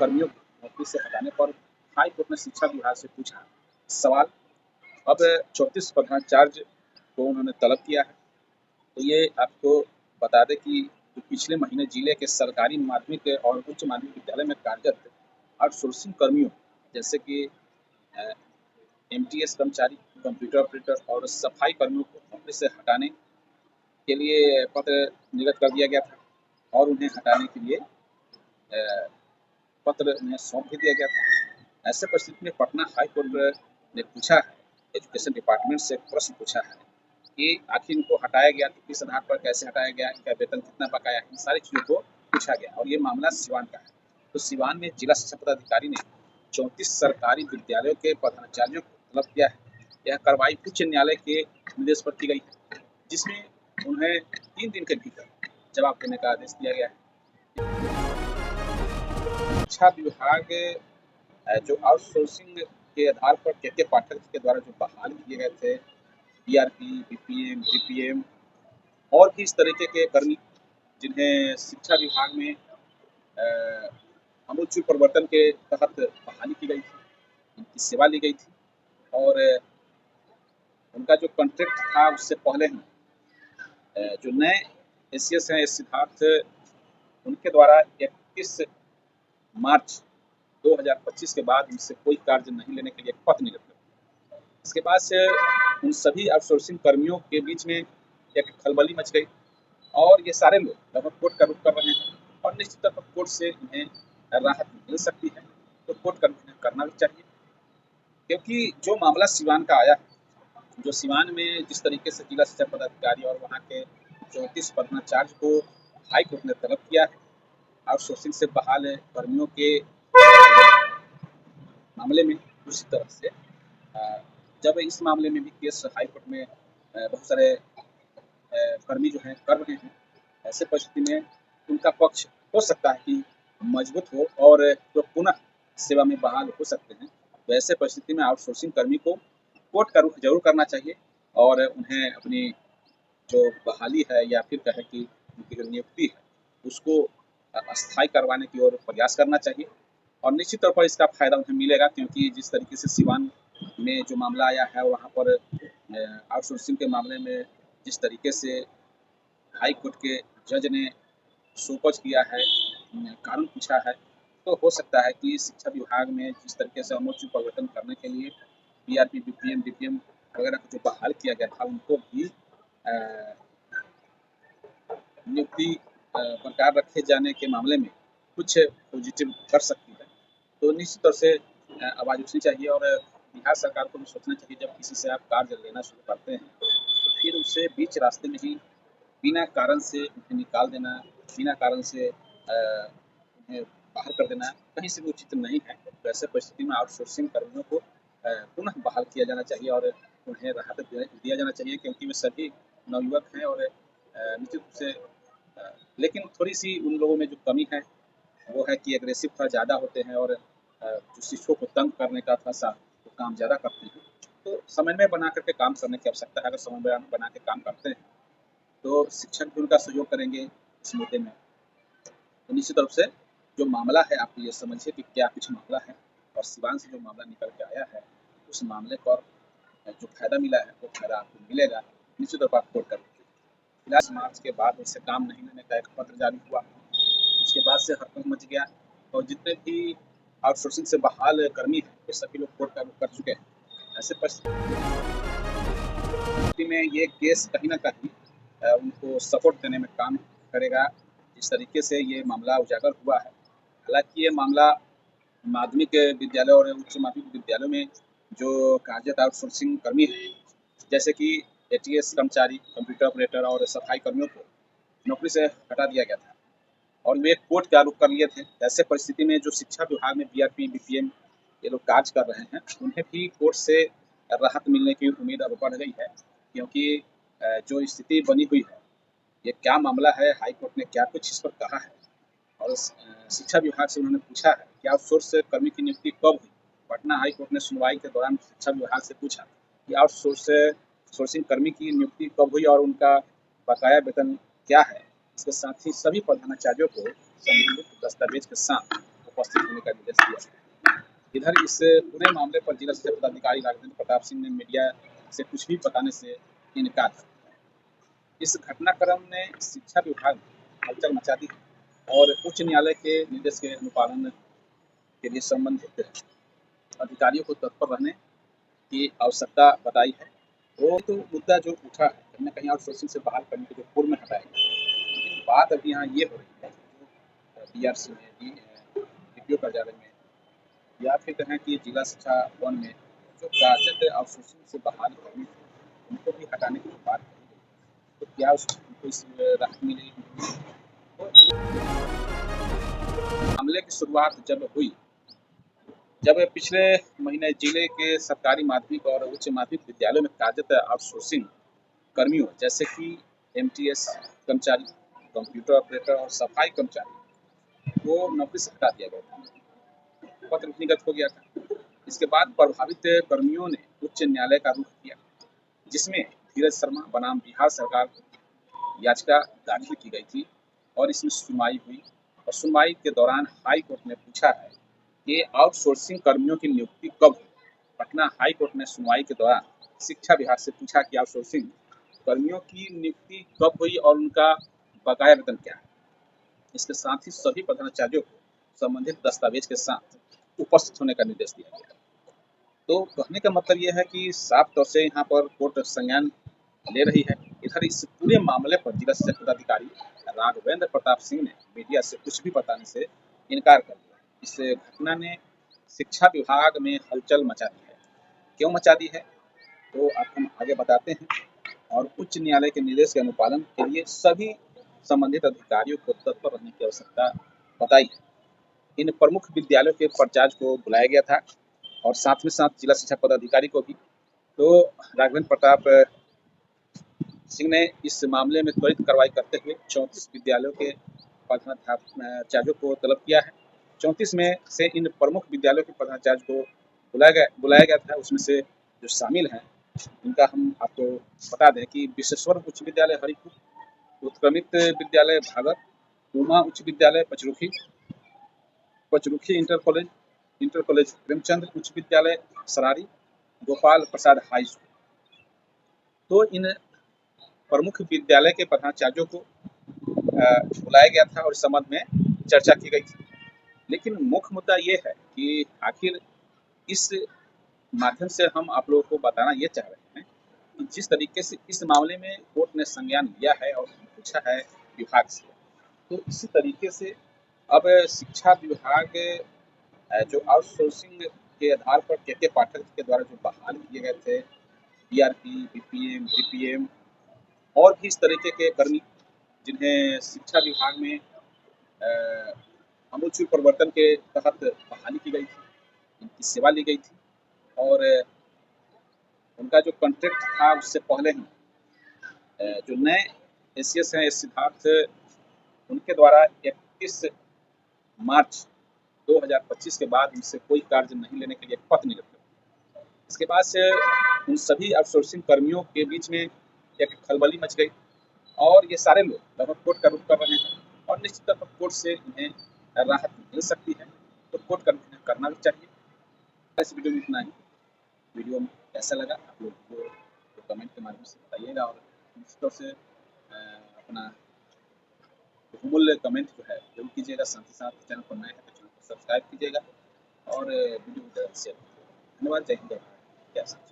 कर्मियों को नौकरी से हटाने पर हाई कोर्ट ने शिक्षा विभाग से पूछा सवाल। अब 34 प्रधानाचार्य को उन्होंने तलब किया है। तो ये आपको बता दें कि जो पिछले महीने जिले के सरकारी माध्यमिक और उच्च माध्यमिक विद्यालय में कार्यरत आउटसोर्सिंग कर्मियों जैसे कि एमटीएस कर्मचारी, कंप्यूटर ऑपरेटर और सफाई कर्मियों को नौकरी से हटाने के लिए पत्र निर्गत कर दिया गया था और उन्हें हटाने के लिए पत्र उन्हें सौंप भी दिया गया था। ऐसे परिस्थिति में पटना हाई कोर्ट ने पूछा है, एजुकेशन डिपार्टमेंट से प्रश्न पूछा है कि आखिर इनको हटाया गया तो किस आधार पर, कैसे हटाया गया, इनका वेतन कितना बकाया है, इन सारी चीज़ों को पूछा गया। और ये मामला सिवान का है। तो सिवान में जिला शिक्षा पदाधिकारी ने 34 सरकारी विद्यालयों के प्रधानाचार्यों को तलब किया है। यह कार्रवाई उच्च न्यायालय के निर्देश पर की गई है, जिसमें उन्हें 3 दिन के भीतर जवाब देने का आदेश दिया गया है। शिक्षा विभाग जो आउटसोर्सिंग के आधार पर के पाठक के द्वारा जो बहाल किए गए थे, बीआरपी, बीपीएम, डीपीएम और भी इस तरीके के कर्मी जिन्हें शिक्षा विभाग में आमूल परिवर्तन के तहत बहाली की गई थी, इनकी सेवा ली गई थी और उनका जो कॉन्ट्रैक्ट था उससे पहले ही जो नए एसीएस हैं सिद्धार्थ, उनके द्वारा 21 मार्च 2025 के बाद उनसे कोई कार्य नहीं लेने के लिए पत्र निर्गत किया। इसके बाद से उन सभी आउटसोर्सिंग कर्मियों के बीच में एक खलबली मच गई और ये सारे लोग लगभग कोर्ट का रुख कर रहे हैं और निश्चित तौर पर कोर्ट से इन्हें राहत मिल सकती है। तो कोर्ट का रुख करना भी चाहिए, क्योंकि जो मामला सिवान का आया है, जो सिवान में जिस तरीके से जिला शिक्षा पदाधिकारी और वहाँ के 34 प्रधानाचार्य को हाई कोर्ट ने तलब किया है आउटसोर्सिंग से बहाल कर्मियों के मामले में, उसी तरह से जब इस मामले में भी केस हाई कोर्ट में बहुत सारे कर्मी जो हैं कर रहे हैं, ऐसे परिस्थिति में उनका पक्ष हो सकता है कि मजबूत हो और जो पुनः सेवा में बहाल हो सकते हैं। तो ऐसे परिस्थिति में आउटसोर्सिंग कर्मी को कोर्ट का रुख जरूर करना चाहिए और उन्हें अपनी जो बहाली है या फिर कहे कि उनकी जो नियुक्ति है उसको अस्थायी करवाने की ओर प्रयास करना चाहिए। और निश्चित तौर पर इसका फायदा उन्हें मिलेगा, क्योंकि जिस तरीके से सिवान में जो मामला आया है वहाँ पर आउटसोर्सिंग के मामले में जिस तरीके से हाई कोर्ट के जज ने सोपच किया है, कारण पूछा है, तो हो सकता है कि शिक्षा विभाग में जिस तरीके से आमूल परिवर्तन करने के लिए बीआरपी, बीपीएम, डीपीएम वगैरह को जो बहाल किया गया था उनको भी नियुक्ति बरकरार रखे जाने के मामले में कुछ पॉजिटिव कर सकती है। तो निश्चित तौर से आवाज़ उठनी चाहिए और बिहार सरकार को भी सोचना चाहिए, जब किसी से आप कार्य लेना शुरू करते हैं तो फिर उसे बीच रास्ते में ही बिना कारण से उन्हें निकाल देना, बिना कारण से उन्हें बाहर कर देना कहीं से भी उचित नहीं है। तो ऐसे परिस्थिति में आउटसोर्सिंग कर्मियों को पुनः बहाल किया जाना चाहिए और उन्हें राहत दिया जाना चाहिए, क्योंकि वे सभी नवयुवक हैं और निश्चित रूप से लेकिन थोड़ी सी उन लोगों में जो कमी है वो है कि एग्रेसिव थोड़ा ज़्यादा होते हैं और जो शिक्षकों को तंग करने का थोड़ा सा वो काम ज़्यादा करते हैं। तो समन्वय बना करके काम करने की आवश्यकता है। अगर समन्वय बना के काम करते हैं तो शिक्षक भी उनका सहयोग करेंगे इस मुद्दे में। तो निश्चित रूप से जो मामला है आप ये समझिए कि क्या कुछ मामला है और सिवान से जो मामला निकल के आया है उस मामले पर जो फायदा मिला है वो फायदा आपको मिलेगा। निश्चित तौर पर आप कोर्ट करेंगे। फिलहाल मार्च के बाद उनसे काम नहीं लेने का एक पत्र जारी हुआ, उसके बाद से हड़कंप मच गया और जितने भी आउटसोर्सिंग से बहाल कर्मी हैं वे सभी लोग कोर्ट का रुख कर चुके हैं। ऐसे परिस्थिति में ये केस कहीं ना कहीं उनको सपोर्ट देने में काम करेगा, जिस तरीके से ये मामला उजागर हुआ है। हालांकि ये मामला माध्यमिक विद्यालय और उच्च माध्यमिक विद्यालयों में जो कार्यरत आउटसोर्सिंग कर्मी हैं जैसे कि एटीएस कर्मचारी, कंप्यूटर ऑपरेटर और सफाई कर्मियों को नौकरी से हटा दिया गया था और वे कोर्ट का रुख कर लिए थे। ऐसे परिस्थिति में जो शिक्षा विभाग में बीआरपी, बीपीएम ये लोग कार्य कर रहे हैं उन्हें भी कोर्ट से राहत मिलने की उम्मीद अब बढ़ गई है, क्योंकि जो स्थिति बनी हुई है, ये क्या मामला है, हाई कोर्ट ने क्या कुछ इस पर कहा है और शिक्षा विभाग से उन्होंने पूछा है कि आउटसोर्स कर्मी की नियुक्ति कब हुई। पटना हाई कोर्ट ने सुनवाई के दौरान शिक्षा विभाग से पूछा कि आउटसोर्सिंग कर्मी की नियुक्ति कब हुई और उनका बकाया वेतन क्या है। इसके साथ ही सभी प्रधानाचार्यों को संबंधित दस्तावेज के साथ उपस्थित होने का निर्देश दिया। इधर इस पूरे मामले पर जिला शिक्षा पदाधिकारी राघवेंद्र प्रताप सिंह ने मीडिया से कुछ भी बताने से इनकार कर दिया। इस घटनाक्रम ने शिक्षा विभाग में हलचल मचा दी और उच्च न्यायालय के निर्देश के अनुपालन के लिए संबंधित अधिकारियों को तत्पर रहने की आवश्यकता बताई है। वो तो मुद्दा जो उठा है कहीं न कहीं आउटसोर्सिंग से बहाल करने के जो पूर्व में हटाएगा, लेकिन बात अभी यहाँ ये हो रही है जो बीआरसी में डीपीओ कार्यालय में या फिर कहें कि जिला शिक्षा भवन में जो कार्यरत आउटसोर्सिंग से बहाल करनी थी, उनको भी हटाने की बात कही गई। तो क्या उनको इस राहत मिलेगी? तो मामले की शुरुआत जब पिछले महीने जिले के सरकारी माध्यमिक और उच्च माध्यमिक विद्यालयों में कार्यरत आउटसोर्सिंग कर्मियों जैसे कि एमटीएस कर्मचारी, कंप्यूटर ऑपरेटर और सफाई कर्मचारी को नौकरी से हटा दिया गया था। पत्र भी निर्गत हो गया था। इसके बाद प्रभावित कर्मियों ने उच्च न्यायालय का रुख किया, जिसमें धीरज शर्मा बनाम बिहार सरकार याचिका दाखिल की गई थी और इसमें सुनवाई हुई। और सुनवाई के दौरान हाई कोर्ट ने पूछा है कि आउटसोर्सिंग कर्मियों की नियुक्ति कब हुई। पटना हाई कोर्ट ने सुनवाई के दौरान शिक्षा विभाग से पूछा कि आउटसोर्सिंग कर्मियों की नियुक्ति कब हुई और उनका बकाया वेतन क्या है। इसके साथ ही सभी प्रधानाचार्यों को संबंधित दस्तावेज के साथ उपस्थित होने का निर्देश दिया गया। तो कहने का मतलब यह है कि साफ तौर से यहाँ पर कोर्ट संज्ञान ले रही है। इधर इस पूरे मामले पर जिला शिक्षा पदाधिकारी राघवेंद्र प्रताप सिंह ने मीडिया से कुछ भी बताने से इनकार कर दिया। इस घटना ने शिक्षा विभाग में हलचल मचा दी है। क्यों मचा दी है तो अब हम आगे बताते हैं। और उच्च न्यायालय के निर्देश के अनुपालन के लिए सभी संबंधित अधिकारियों को तत्पर रहने की आवश्यकता बताई है। इन प्रमुख विद्यालयों के प्राचार्य को बुलाया गया था और साथ में साथ जिला शिक्षा पदाधिकारी को भी। तो राघवेंद्र प्रताप सिंह ने इस मामले में त्वरित कार्रवाई करते हुए 34 विद्यालयों के प्रधानाचार्यों को तलब किया है। 34 में से इन प्रमुख विद्यालयों के प्रधानाचार्य को बुलाया गया था। उसमें से जो शामिल हैं उनका हम आपको बता दें कि विश्वेश्वर उच्च विद्यालय हरिपुर, उत्क्रमित विद्यालय भागल, उमा उच्च विद्यालय पचरुखी, इंटर कॉलेज प्रेमचंद उच्च विद्यालय सरारी, गोपाल प्रसाद हाई स्कूल। तो इन प्रमुख विद्यालय के प्रधानाचार्यों को बुलाया गया था और इस संबंध में चर्चा की गई थी। लेकिन मुख्य मुद्दा ये है कि आखिर इस माध्यम से हम आप लोगों को बताना ये चाह रहे हैं कि जिस तरीके से इस मामले में कोर्ट ने संज्ञान लिया है और पूछा है विभाग से, तो इसी तरीके से अब शिक्षा विभाग जो आउटसोर्सिंग के आधार पर के पाठक के द्वारा जो बहाल किए गए थे बीआरपी, बीपीएम, डीपीएम और भी इस तरीके के कर्मी जिन्हें शिक्षा विभाग में आमूलचूल परिवर्तन के तहत बहाली की गई थी, इनकी सेवा ली गई थी और उनका जो कॉन्ट्रैक्ट था उससे पहले ही जो नए एसीएस हैं सिद्धार्थ, उनके द्वारा 31 मार्च 2025 के बाद उनसे कोई कार्य नहीं लेने के लिए पत्र निर्गत किया। इसके बाद से उन सभी आउटसोर्सिंग कर्मियों के बीच में एक खलबली मच गई और ये सारे लोग लगभग कोर्ट का रुख कर रहे हैं और निश्चित तौर पर कोर्ट से इन्हें राहत मिल सकती है। तो कोर्ट करना भी चाहिए। इस वीडियो में इतना ही। वीडियो में कैसा लगा आप लोग को तो कमेंट के माध्यम से बताइएगा और निश्चित तौर से अपना बहुमूल्य कमेंट जो है जरूर कीजिएगा। साथ ही साथ चैनल पर नए हैं तो चैनल को सब्सक्राइब कीजिएगा और वीडियो को शेयर कीजिएगा। धन्यवाद। जय हिंद, जय भारत।